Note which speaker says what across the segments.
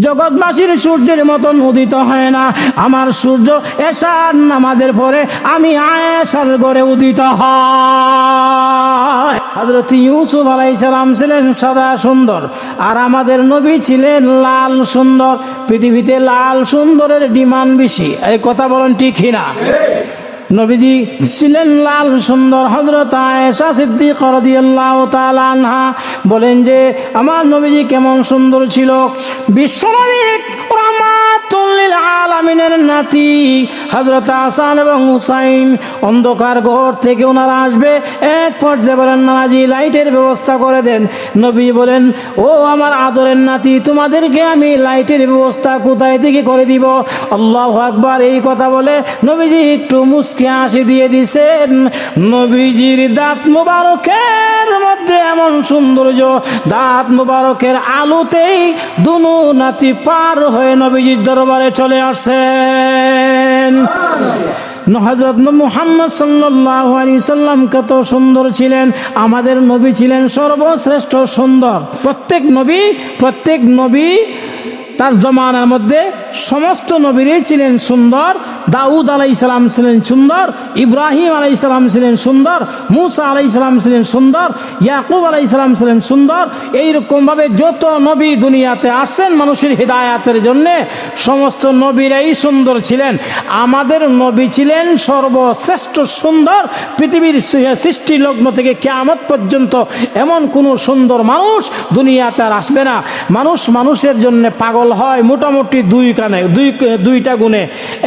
Speaker 1: জগৎবাসীর সূর্যের মতন উদিত হয় না, আমার সূর্য এশার নামাজের পরে আমি আয়েশার ঘরে উদিত হয়। হযরত ইউসুফ আলাইহিস সালাম ছিলেন সাদা সুন্দর, আর আমাদের নবী ছিলেন লাল সুন্দর। পৃথিবীতে লাল সুন্দরের ডিমান্ড বেশি, এই কথা বলেন ঠিক কিনা? নবীজি ছিলেন লাল সুন্দর। হযরত আয়েশা সিদ্দিকা রাদিয়াল্লাহু তাআলা আনহা বলেন যে আমার নবীজি কেমন সুন্দর ছিল। বিশ্বনবী রাহমাতুল লিল আলামিনের নাতি হযরত হাসান এবং হুসাইন অন্ধকার ঘর থেকে ওনারা আসবে, এক পর্যায়ে বলেন নানাজি লাইটের ব্যবস্থা করে দেন। নবী বলেন ও আমার আদরের নাতি, তোমাদেরকে আমি লাইটের ব্যবস্থা কোথায় থেকে করে দিব? আল্লাহু আকবার। এই কথা বলে নবীজি একটু মুস্কি হাসি দিয়ে দিছেন। নবীজির দাঁত মুবারকের মধ্যে এমন সৌন্দর্য, দাঁত মুবারকের আলোতেই দুনো নাতি পার হয়ে নবীজির দরবারে চলে আসেন। হযরত মুহাম্মদ সাল্লাল্লাহু আলাইহি সাল্লাম কত সুন্দর ছিলেন। আমাদের নবী ছিলেন সর্বশ্রেষ্ঠ সুন্দর। প্রত্যেক নবী তার জমানার মধ্যে সমস্ত নবীরাই ছিলেন সুন্দর। দাউদ আলাইহিস সালাম ছিলেন সুন্দর, ইব্রাহিম আলাইহিস সালাম ছিলেন সুন্দর, মুসা আলাইহিস সালাম ছিলেন সুন্দর, ইয়াকুব আলাইহিস সালাম ছিলেন সুন্দর। এইরকম ভাবে যত নবী দুনিয়াতে আসেন মানুষের হিদায়াতের জন্য, সমস্ত নবীরাই সুন্দর ছিলেন। আমাদের নবী ছিলেন সর্বশ্রেষ্ঠ সুন্দর। পৃথিবীর সৃষ্টি লগ্ন থেকে কিয়ামত পর্যন্ত এমন কোনো সুন্দর মানুষ দুনিয়াতে আর আসবে না। মানুষের জন্য পাগল হয় মোটামুটি দুইটা গুণে।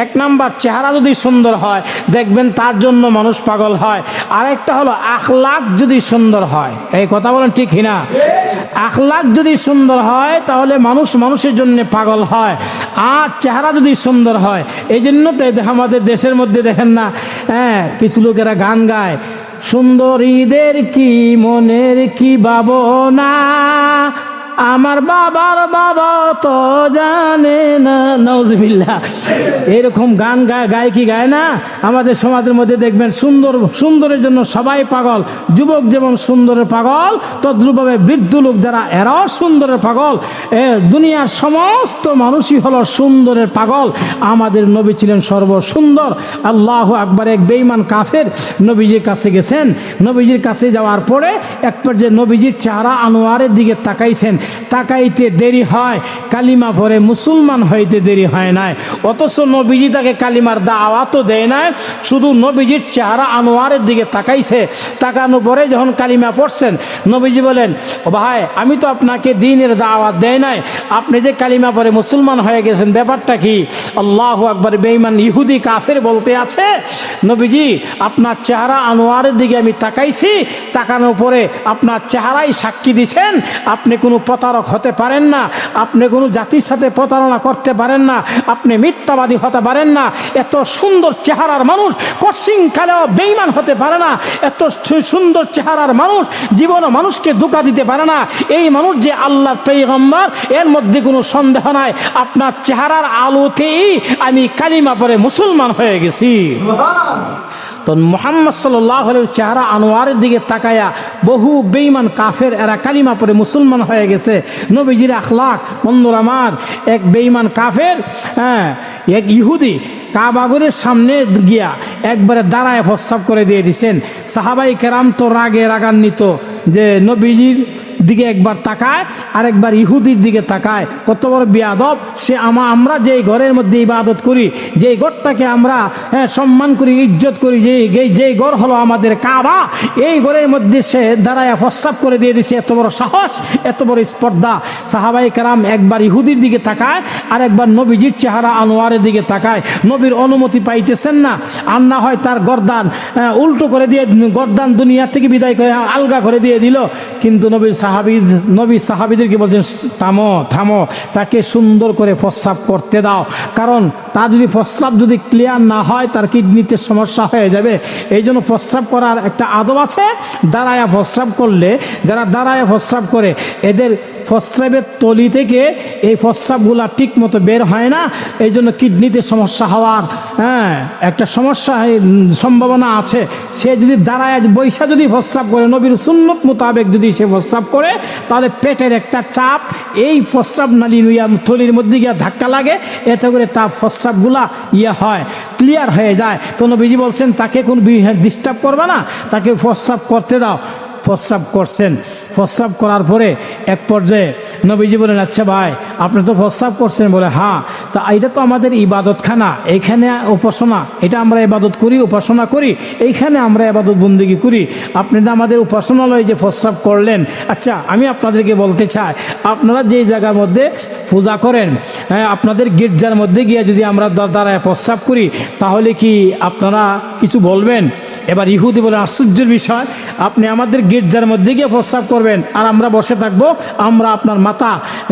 Speaker 1: এক নাম্বার, চেহারা যদি সুন্দর হয় দেখবেন তার জন্য মানুষ পাগল হয়। আরেকটা হলো আখলাক যদি সুন্দর হয়। এই কথা বলেন ঠিক কিনা? আখলাক যদি সুন্দর হয় তাহলে মানুষের জন্য পাগল হয়। আর চেহারা যদি সুন্দর হয়, এই জন্য তো আমাদের দেশের মধ্যে দেখেন না, কিছু লোকেরা গান গায়, সুন্দরীদের কি মনের কি ভাবনা, আমার বাবার বাবা তো জানে না। নাউজুবিল্লাহ। এরকম গান গায় কি গায় না? আমাদের সমাজের মধ্যে দেখবেন সুন্দরের জন্য সবাই পাগল। যুবক যেমন সুন্দরের পাগল, তদ্রূপভাবে বৃদ্ধ লোক যারা এরাও সুন্দরের পাগল। দুনিয়ার সমস্ত মানুষই হলো সুন্দরের পাগল। আমাদের নবী ছিলেন সর্বসুন্দর। আল্লাহু আকবার। এক বেঈমান কাফের নবীজির কাছে গেছেন। নবীজির কাছে যাওয়ার পরে এক পর্যায়ে নবীজির চেহারা আনোয়ারের দিকে তাকাইছেন। তাকাইতে দেরি হয়, কালিমা পরে মুসলমান হইতে দেরি হয় নাই। অথচ নবীজি তাকে কালিমার দাওয়াতও দেয় নাই, শুধু নবীজির চেহারা আনোয়ারের দিকে তাকাইছে। তাকানো পরে যখন কালিমা পড়ছেন, নবীজি বলেন ও ভাই, আমি তো আপনাকে দ্বীনের দাওয়াত দেয় নাই, আপনি যে কালিমা পরে মুসলমান হয়ে গেছেন, ব্যাপারটা কি? আল্লাহু আকবার। বেঈমান ইহুদি কাফের বলতে আছে, নবীজি আপনার চেহারা আনোয়ারের দিকে আমি তাকাইছি, তাকানোর পরে আপনার চেহারাই সাক্ষী দিছেন আপনি কোনো প্রতারক হতে পারেন না, আপনি কোনো জাতির সাথে প্রতারণা করতে পারেন না, আপনি মিথ্যাবাদী হতে পারেন না। এত সুন্দর চেহারার মানুষ কশিন কালেও বেঈমান হতে পারে না। এত সুন্দর চেহারার মানুষ জীবনে মানুষকে ধোঁকা দিতে পারে না। এই মানুষ যে আল্লাহর পয়গম্বর, এর মধ্যে কোনো সন্দেহ নাই। আপনার চেহারার আলোতেই আমি কালিমা পড়ে মুসলমান হয়ে গেছি। তো মুহাম্মদ সাল্লাল্লাহু আলাইহি চেহারা আনোয়ারের দিকে তাকায়া বহু বেঈমান কাফের এরা কালিমা পড়ে মুসলমান হয়ে গেছে। নবীজির আখলাক বন্ধুরা আমার, এক বেঈমান কাফের, এক ইহুদি কাবাগরের সামনে গিয়া একবারে দাঁড়ায় প্রস্রাব করে দিয়ে দিছেন। সাহাবাই কেরাম তো রাগান্বিত যে নবীজির দিকে একবার তাকায় আর একবার ইহুদির দিকে তাকায়। কত বড় বিয়াদব সে! আমরা যে ঘরের মধ্যে ইবাদত করি, যে ঘরটাকে আমরা সম্মান করি, ইজ্জত করি, যে ঘর হলো আমাদের কাবা, এই ঘরের মধ্যে সে দাঁড়ায় প্রস্রাব করে দিয়ে দিছে। এত বড় সাহস, এত বড় স্পর্ধা! সাহাবাই কেরাম একবার ইহুদির দিকে তাকায় আর একবার নবীজির চেহারা আনোয়ারের দিকে তাকায়। নবীর অনুমতি পাইতেছেন না, আর না হয় তার গর্দান উল্টো করে দিয়ে, গর্দান দুনিয়া থেকে বিদায় করে আলগা করে দিয়ে দিল। কিন্তু নবী সাহাবীদেরকে বলছেন থামো, তাকে সুন্দর করে প্রস্রাব করতে দাও, কারণ তার যদি প্রস্রাব যদি ক্লিয়ার না হয় তার কিডনিতে সমস্যা হয়ে যাবে। এই জন্য প্রস্রাব করার একটা আদব আছে। দাঁড়ায়া প্রস্রাব করলে, যারা দাঁড়ায়া প্রস্রাব করে এদের প্রস্রাবের তলি থেকে এই প্রস্রাবগুলা ঠিক মতো বের হয় না, এই জন্য কিডনিতে সমস্যা হওয়ার একটা সমস্যা সম্ভাবনা আছে। সে যদি দাঁড়ায় বৈশা যদি প্রস্রাব করে, নবীর সুন্নত মোতাবেক যদি সে প্রস্রাব করে, তাহলে পেটের একটা চাপ এই প্রস্রাব নালী থলির মধ্যে গিয়ে ধাক্কা লাগে, এতে করে তার প্রস্রাবগুলা হয়, ক্লিয়ার হয়ে যায়। তো নবীজি বলছেন তাকে কোন ডিস্টার্ব করবে না, তাকে প্রস্রাব করতে দাও। প্রস্রাব করছেন, প্রস্রাব করার পরে এক পর্যায়ে নবীজি বলেন, আচ্ছা ভাই আপনি তো প্রস্রাব করছেন, বলে হ্যাঁ। তা এটা তো আমাদের ইবাদতখানা, এইখানে উপাসনা, এটা আমরা ইবাদত করি, উপাসনা করি, এইখানে আমরা ইবাদত বন্দেগী করি, আপনি তো আমাদের উপাসনালয়ে যে প্রস্রাব করলেন। আচ্ছা আমি আপনাদেরকে বলতে চাই, আপনারা যেই জায়গার মধ্যে পূজা করেন, আপনাদের গির্জার মধ্যে গিয়ে যদি আমরা দাঁড়ায় প্রস্রাব করি, তাহলে কি আপনারা কিছু বলবেন? এবার ইহুদি বলে, আশ্চর্যের বিষয়, আপনি আমাদের গির্জার মধ্যে গিয়ে প্রস্রাব করবেন আর আমরা বসে থাকবো, আমরা আপনার মাথা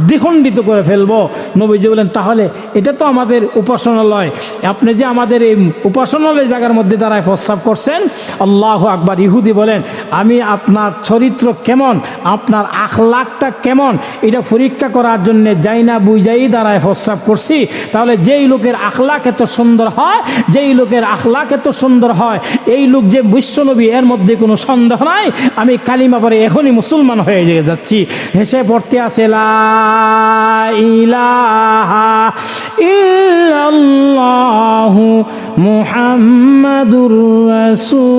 Speaker 1: দ্বিখণ্ডিত করে ফেলবো। নবীজি বলেন, তাহলে এটা তো আমাদের উপাসনালয়, আপনি যে আমাদের এই উপাসনালয় জায়গার মধ্যে দাঁড়ায় প্রস্রাব করছেন। আল্লাহু আকবার। ইহুদি বলেন, আমি আপনার চরিত্র কেমন, আপনার আখলাকটা কেমন, এটা পরীক্ষা করার জন্য যাই না বুঝাই দাঁড়ায় প্রস্রাব করছি। তাহলে যেই লোকের আখলাক এত সুন্দর হয়, যেই লোকের আখলাক এত সুন্দর হয়, এই লোক যে বিশ্বনবী, এর মধ্যে কোনো সন্দেহ নাই। আমি কালিমা পরে এখনই মুসলমান হয়ে যাচ্ছি। হেসে পড়তে আছে, লা ইলাহা ইল্লাল্লাহু মুহাম্মাদুর রাসূলুল্লাহ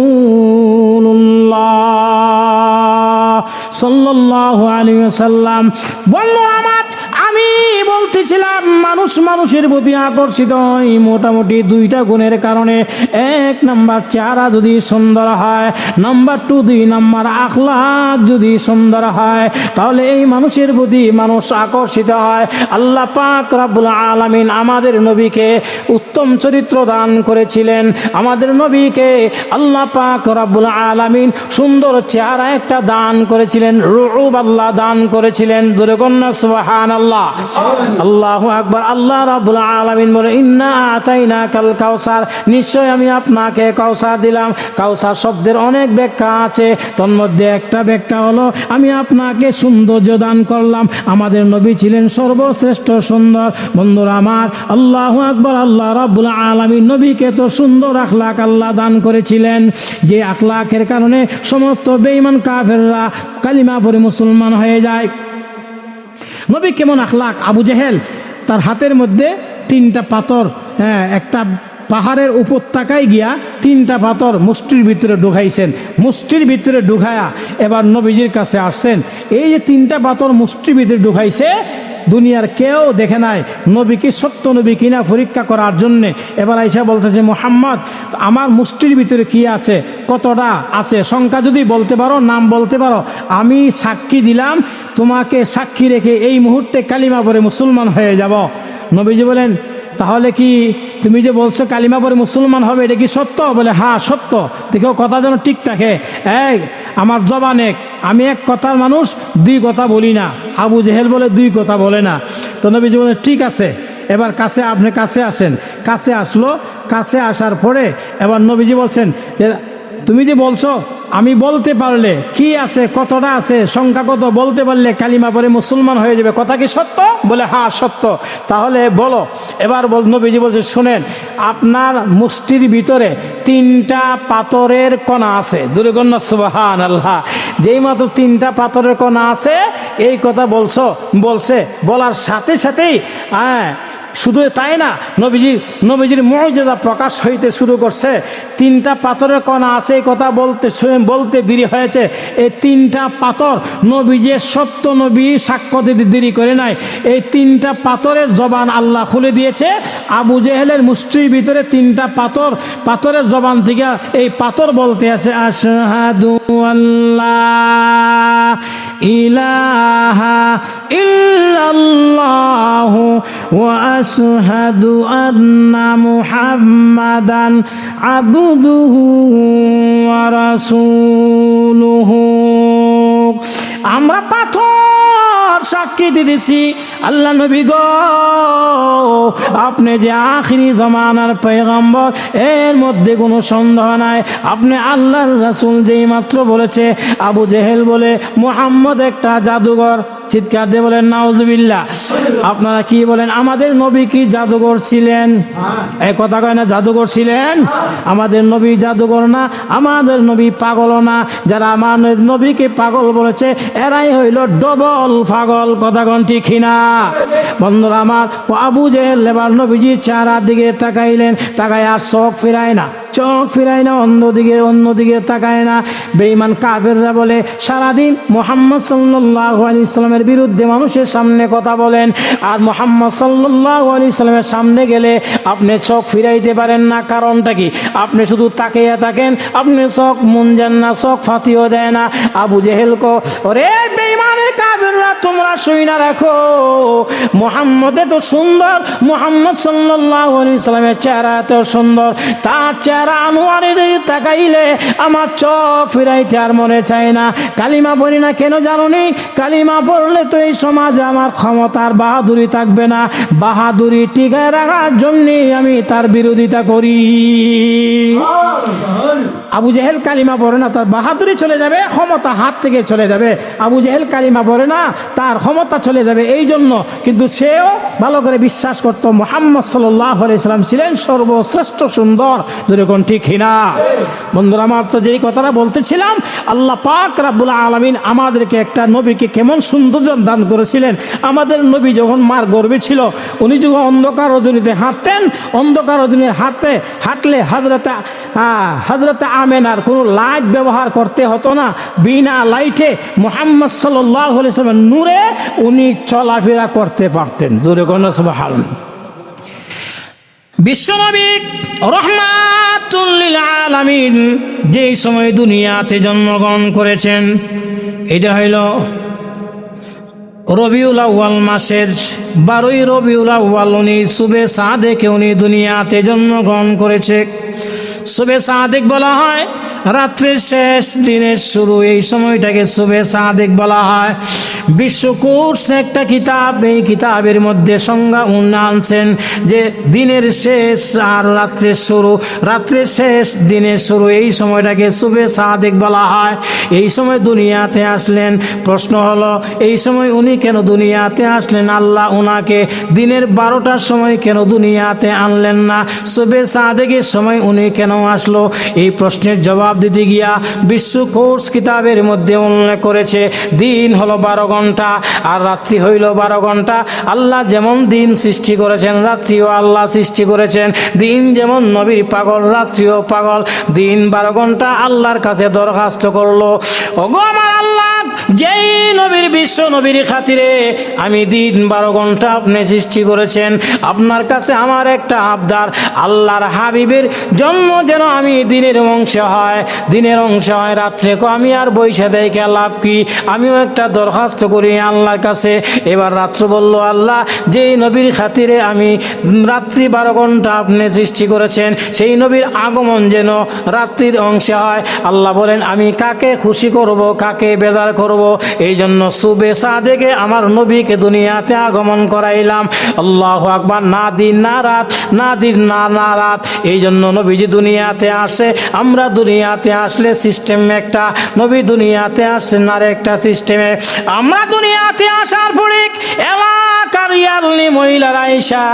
Speaker 1: সাল্লাল্লাহু আলাইহি ওয়াসাল্লাম। বললো আমার, আমি বলতেছিলাম মানুষ মানুষের প্রতি আকর্ষিত হয় মোটামুটি দুইটা গুণের কারণে। এক নাম্বার চেহারা যদি সুন্দর হয়, নাম্বার 2 2 নাম্বার আখলাক যদি সুন্দর হয়, তাহলে এই মানুষের প্রতি মানুষ আকর্ষিত হয়। আল্লাহ পাক রব্বুল আলামিন আমাদের নবীকে উত্তম চরিত্র দান করেছিলেন। আমাদের নবীকে আল্লাহ পাক রব্বুল আলামিন সুন্দর চেহারা একটা দান করেছিলেন, রূপ আল্লাহ দান করেছিলেন। জোরে কন্যা সুবহানাল্লাহ। আল্লাহু আকবার। আল্লাহ রাব্বুল আলামিন বলে, ইন্না আতাইনাকাল কাউসার, নিশ্চয় আমি আপনাকে কাউসার দিলাম। কাউসার শব্দের অনেক ব্যাখ্যা আছে, তোর মধ্যে একটা ব্যাখ্যা হলো আমি আপনাকে সৌন্দর্য দান করলাম। আমাদের নবী ছিলেন সর্বশ্রেষ্ঠ সুন্দর। বন্ধুরা আমার, আল্লাহু আকবার। আল্লাহ রাব্বুল আলামিন নবীকে তো সুন্দর আখলাক আল্লাহ দান করেছিলেন, যে আখলাকের কারণে সমস্ত বেঈমান কাফেররা কালিমা পড়ে মুসলমান হয়ে যায়। নবী কেমন আখলাক? আবু জেহেল তার হাতের মধ্যে 3টা পাথর, একটা পাহাড়ের উপত্যকায় গিয়া 3টা পাথর মুষ্টির ভিতরে ঢুকাইছেন। মুষ্টির ভিতরে ঢুকায়া এবার নবীজির কাছে আসছেন। এই যে 3টা পাথর মুষ্টির ভিতরে ঢুকাইছে, দুনিয়ার কেউ দেখে নাই নবী কি সত্য নবী কিনা পরীক্ষা করার জন্যে। এবার আইসা বলতেছে, মুহাম্মদ আমার মুষ্টির ভিতরে কি আছে, কতটা আছে, সংখ্যা যদি বলতে পারো, নাম বলতে পারো, আমি সাক্ষী দিলাম, তোমাকে সাক্ষী রেখে এই মুহূর্তে কালিমা পড়ে মুসলমান হয়ে যাব। নবীজি বলেন, তাহলে কি তুমি যে বলছো কালিমা পরে মুসলমান হবে, এটা কি সত্য? বলে হ্যাঁ সত্য। দেখো কথা যেন ঠিক থাকে, আমার জবানে আমি এক কথার মানুষ, 2 কথা বলি না। আবু জেহেল বলে 2 কথা বলে না। তো নবীজি বলে ঠিক আছে, এবার কাছে আপনি কাছে আসেন। কাছে আসলো, কাছে আসার পরে এবার নবীজি বলছেন, তুমি যে বলছো আমি বলতে পারলে কি আছে, কতটা আছে, সংখ্যা কত বলতে পারলে কালিমা পরে মুসলমান হয়ে যাবে, কথা কি সত্য? বলে হ্যাঁ সত্য। তাহলে বলো। এবার নবীজি বলছে, শুনেন, আপনার মুষ্টির ভিতরে 3টা পাথরের কণা আছে। জোরে কন্যা সুবহানাল্লাহ। যেই মাত্র 3টা পাথরের কণা আছে, এই কথা বলছে, বলার সাথে সাথেই শুধু তাই না, নবীজির মুজিজা প্রকাশ হইতে শুরু করছে। 3টা পাথরের কণা আছে, এই কথা বলতে দেরি হয়েছে। এই 3টা পাথর নবীজির সত্য নবী সাক্ষ্য দিতে দেরি করে নাই। এই 3টা পাথরের জবান আল্লাহ খুলে দিয়েছে। আবু জেহেলের মুষ্টির ভিতরে 3টা পাথরের জবান থেকে এই পাথর বলতে আছে, আশহাদু আল্লাহ ইলাহা ইল্লাল্লাহু ওয়া আশহাদু আন্না মুহাম্মাদান আবদুহু ওয়া রাসূলুহু। আমরা পাথর সাক্ষী দিতেছি, আল্লাহ নবী গো, আপনি যে আখিরি জামানার পয়গম্বর, এর মধ্যে কোনো সন্দেহ নাই। আপনি আল্লাহর রাসূল যেই মাত্র বলেছে। আবু জেহেল বলে মুহাম্মদ একটা জাদুঘর, চিৎকার দিয়ে বলেন নাউজুবিল্লাহ। আপনারা কি বলেন, আমাদের নবী কি জাদুঘর ছিলেন? এই কথা কয় না, জাদুঘর ছিলেন? আমাদের নবী জাদুঘর না, আমাদের নবী পাগল না। যারা আমাদের নবীকে পাগল বলেছে এরাই হইল ডবল পাগল। কথা কোন ঠিক না? বন্ধুরা আমার, আবু জেহেল এবার নবীজির চেহারার দিকে তাকাইলেন, তাকায় আর চোখ ফিরায় না, চোখ ফিরায় না, অন্যদিকে তাকায় না। বেঈমান কাফেররা বলে সারাদিন মুহাম্মদ সাল্লাল্লাহু আলাইহি সাল্লামের বিরুদ্ধে মানুষের সামনে কথা বলেন, আর মুহাম্মদ সাল্লাল্লাহু আলাইহি সাল্লামের সামনে গেলে আপনি চোখ ফিরাইতে পারেন না। কারণটা কি? আপনি শুধু তাকিয়ে থাকেন, আপনি চোখ মুঞ্জেন না, চোখ ফাতিও দেয় না। আবু জেহেল কো, ওরে বেঈমানের কাফেররা, তোমরা শুই না রাখো, মুহাম্মদ এত সুন্দর, মুহাম্মদ সাল্লাল্লাহু আলাইহি সাল্লামের চেহারা এত সুন্দর, তার চেহারা আনোয়ারের দিকে তাকাইলে আমার চোখ ফিরাইতে আর মনে চায় না। কালিমা পড়ি না কেন জানো নি? কালিমা পড়লে তো এই সমাজে আমার ক্ষমতার বাহাদুরি থাকবে না, বাহাদুরি টিকায় রাখার জন্যে আমি তার বিরোধিতা করি। আবু জেহেল কালিমা পড়ে না, তার বাহাদুরি চলে যাবে, ক্ষমতা হাত থেকে চলে যাবে। আবু জেহেল কালিমা পড়ে না, তার ক্ষমতা চলে যাবে, এই জন্য। কিন্তু সেও ভালো করে বিশ্বাস করত মুহাম্মদ সাল্লাল্লাহু আলাইহি সাল্লাম ছিলেন সর্বশ্রেষ্ঠ সুন্দর। যেরকম ঠিক না বন্ধুরা আমার, তো যেই কথাটা বলতেছিলাম, আল্লাহ পাক রাব্বুল আলামিন আমাদেরকে একটা নবীকে কেমন সৌন্দর্য দান করেছিলেন। আমাদের নবী যখন মার গর্ভে ছিল, উনি যখন অন্ধকার রজনীতে হাঁটতেন, অন্ধকার রজনীতে হাঁটলে হযরতে আমেনার কোনো লাইট ব্যবহার করতে হতো না, বিনা লাইটে মুহাম্মদ সাল্লাল্লাহু আলাইহি সাল্লামের নূরে উনি চলাফেরা করতে পারতেন। জোরে কোন সুবহানাল্লাহ। বিশ্বনবী রাহমাতুল লিল আলামিন যেই সময় দুনিয়াতে জন্মগ্রহণ করেছেন, এটা হইল রবিউল আউয়াল মাসের 12ই রবিউল আউয়াল। উনি সুবে সাদেকে উনি দুনিয়াতে জন্মগ্রহণ করেছে। সুবে সাদেক বলা হয় রাত্রের শেষ, দিনের শুরু, এই সময়টাকে সুবে সাদেক বলা হয়। বিশ্বকোষ একটা কিতাব, এই কিতাবের মধ্যে সংজ্ঞা আনছেন যে দিনের শেষ আর রাত্রের শুরু, রাত্রের শেষ দিনের শুরু, এই সময়টাকে সুবে সাদেক বলা হয়। এই সময় দুনিয়াতে আসলেন। প্রশ্ন হলো, এই সময় উনি কেন দুনিয়াতে আসলেন? আল্লাহ ওনাকে দিনের 12টার সময় কেন দুনিয়াতে আনলেন না? সুবে সাদেকের সময় উনি কেন আসলো? এই প্রশ্নের জবাব দিতে গিয়া বিশ্বকোষ কিতাবের মধ্যে উল্লেখ করেছে দিন হলো 12 ঘন্টা আর রাত্রি হইল 12 ঘন্টা। আল্লাহ যেমন দিন সৃষ্টি করেছেন, রাত্রিও আল্লাহ সৃষ্টি করেছেন। দিন যেমন নবীর পাগল, রাত্রিও পাগল। দিন 12 ঘন্টা আল্লাহর কাছে দরখাস্ত করলো, ওগো আমার আল্লাহ, যেই নবীর বিশ্ব নবীর খাতিরে আমি দিন 12 ঘন্টা আপনি সৃষ্টি করেছেন, আপনার কাছে আমার একটা আবদার, আল্লাহর হাবিবের জন্ম যেন আমি দিনের অংশ হয়, দিনের অংশ হয়, রাত্রে আমি আর বৈশা দেয় কে লাভ কি? আমিও একটা দরখাস্ত করি আল্লাহর কাছে। এবার রাত্র বলল, আল্লাহ, যেই নবীর খাতিরে আমি রাত্রি 12 ঘন্টা আপনি সৃষ্টি করেছেন, সেই নবীর আগমন যেন রাত্রির অংশে হয়। আল্লাহ বলেন, আমি কাকে খুশি করব, কাকে বেজার করব? এই জন্য সুবে সাদেকে আমার নবীকে দুনিয়াতে আগমন করাইলাম। আল্লাহু আকবার। না দিন না রাত, না দিন না রাত, এই জন্য নবীজি দুনিয়াতে আসে। আমরা দুনিয়াতে আসলে সিস্টেম একটা, নবী দুনিয়াতে আসছেন আর একটা সিস্টেমে। আমরা দুনিয়াতে আসার পরে এলাকার ইয়ারলি মহিলারা আইসা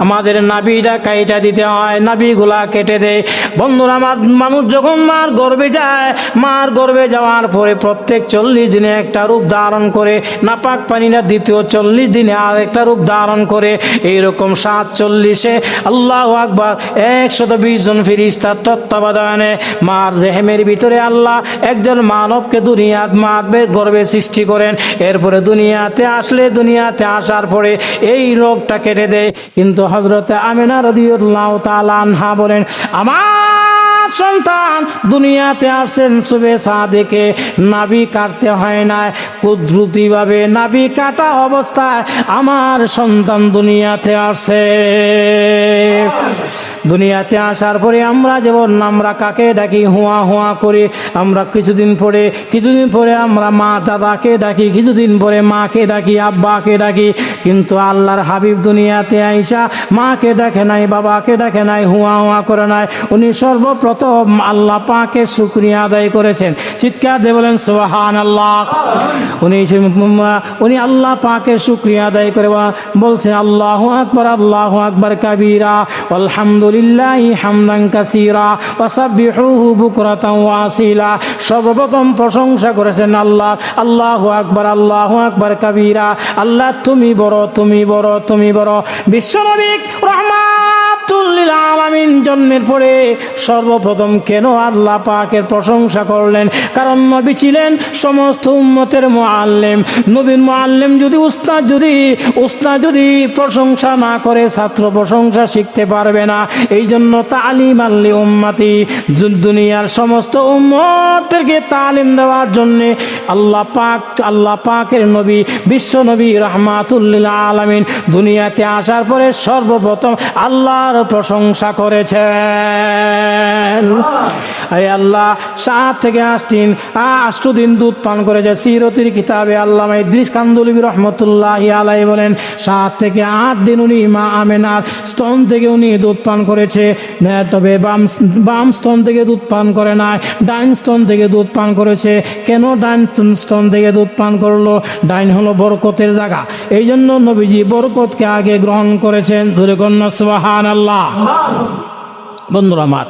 Speaker 1: আমাদের নাভিটা কাইটা দিতে হয়, নাভিগুলা কেটে দেয়। বন্ধুরা আমার, মানুষ যখন মার গর্ভে যায়, মার গর্ভে যাওয়ার পরে প্রত্যেক 40 দিনে একটা রূপ ধারণ করে, নাপাক পানিটা দ্বিতীয় 40 দিনে আর একটা রূপ ধারণ করে। এইরকম 740-এ আল্লাহু আকবার 120 জন ফেরেশতার তত্ত্বাবধানে মার রেহেমের ভিতরে আল্লাহ একজন মানবকে দুনিয়াত মার গর্ভে সৃষ্টি করেন। এরপরে দুনিয়াতে আসলে, দুনিয়াতে আসার পরে এই রোগটা কেটে দেয়। কিন্তু হযরতে আমিনা রাদিয়াল্লাহু তাআলা আনহা বলেন, আমার সন্তান দুনিয়াতে আসেন সুবে সাদেকে, নাভি কাটতে হয় না, কুদরতিভাবে নাভি কাটা অবস্থায় আমার সন্তান দুনিয়াতে আসে। দুনিয়াতে আসার পরে আমরা যেমন আমরা কাকে ডাকি হুয়া হুয়া করে, আমরা কিছুদিন পরে আমরা মা দাদাকে ডাকি, কিছুদিন পরে মাকে ডাকি, আব্বাকে ডাকি, কিন্তু আল্লাহর হাবিব দুনিয়াতে আইসা মাকে ডাকে নাই, বাবাকে ডাকে নাই, হুয়া হুয়া করে নাই। উনি সর্বপ্রথম আল্লাহ পাকে শুকরিয়া আদায় করেছেন। চিৎকার দিয়ে বলেন সুবহানাল্লাহ। উনি আল্লাহ পাকে শুকরিয়া আদায় করে বলছে আল্লাহু আকবার কাবীরা আলহামদুলিল্লাহি হামদান কাসীরা ওয়া সাব্বিহুহু বুকরাতান ওয়া আসীলা। সর্বপ্রথম প্রশংসা করেছেন আল্লাহ। আল্লাহু আকবার কাবীরা। আল্লাহ তুমি বড়, তুমি বড়, তুমি বড়। বিশ্বনবী রাহমাতুল লিল আলামিন জন্মের পরে সর্বপ্রথম কেন আল্লাহ পাকের প্রশংসা করলেন? কারণ নবী ছিলেন সমস্ত উম্মতের মুআল্লিম। নবীর মুআল্লিম যদি উস্তাদ যদি প্রশংসা না করে ছাত্র প্রশংসা শিখতে পারবে না। এই জন্য তালিম আল্লি উম্মতি, দুনিয়ার সমস্ত উম্মতদেরকে তালিম দেওয়ার জন্য আল্লাহ পাকের নবী বিশ্ব নবী রাহমাতুল লিল আলামিন দুনিয়াতে আসার পরে সর্বপ্রথম আল্লাহর প্রশংসা করেছেন। এই আল্লাহ 7 থেকে 8 দিন দুধ পান করেছে। সিরতির কিতাবে আল্লামা ইদ্রিস কান্দুলবী রহমতুল্লাহি আলাইহি বলেন 7 থেকে 8 দিন উনি মা আমেনার স্তন থেকে উনি দুধ পান করেছে। তবে বাম স্তন থেকে দুধ পান করে নাই, ডাইন স্তন থেকে দুধ পান করেছে। কেন ডাইন স্তন থেকে দুধ পান করলো? ডাইন হলো বরকতের জায়গা, এই জন্য নবীজি বরকতকে আগে গ্রহণ করেছেন। ধরে কন্যা সুবহানাল্লাহ। বন্ধুরা আমার,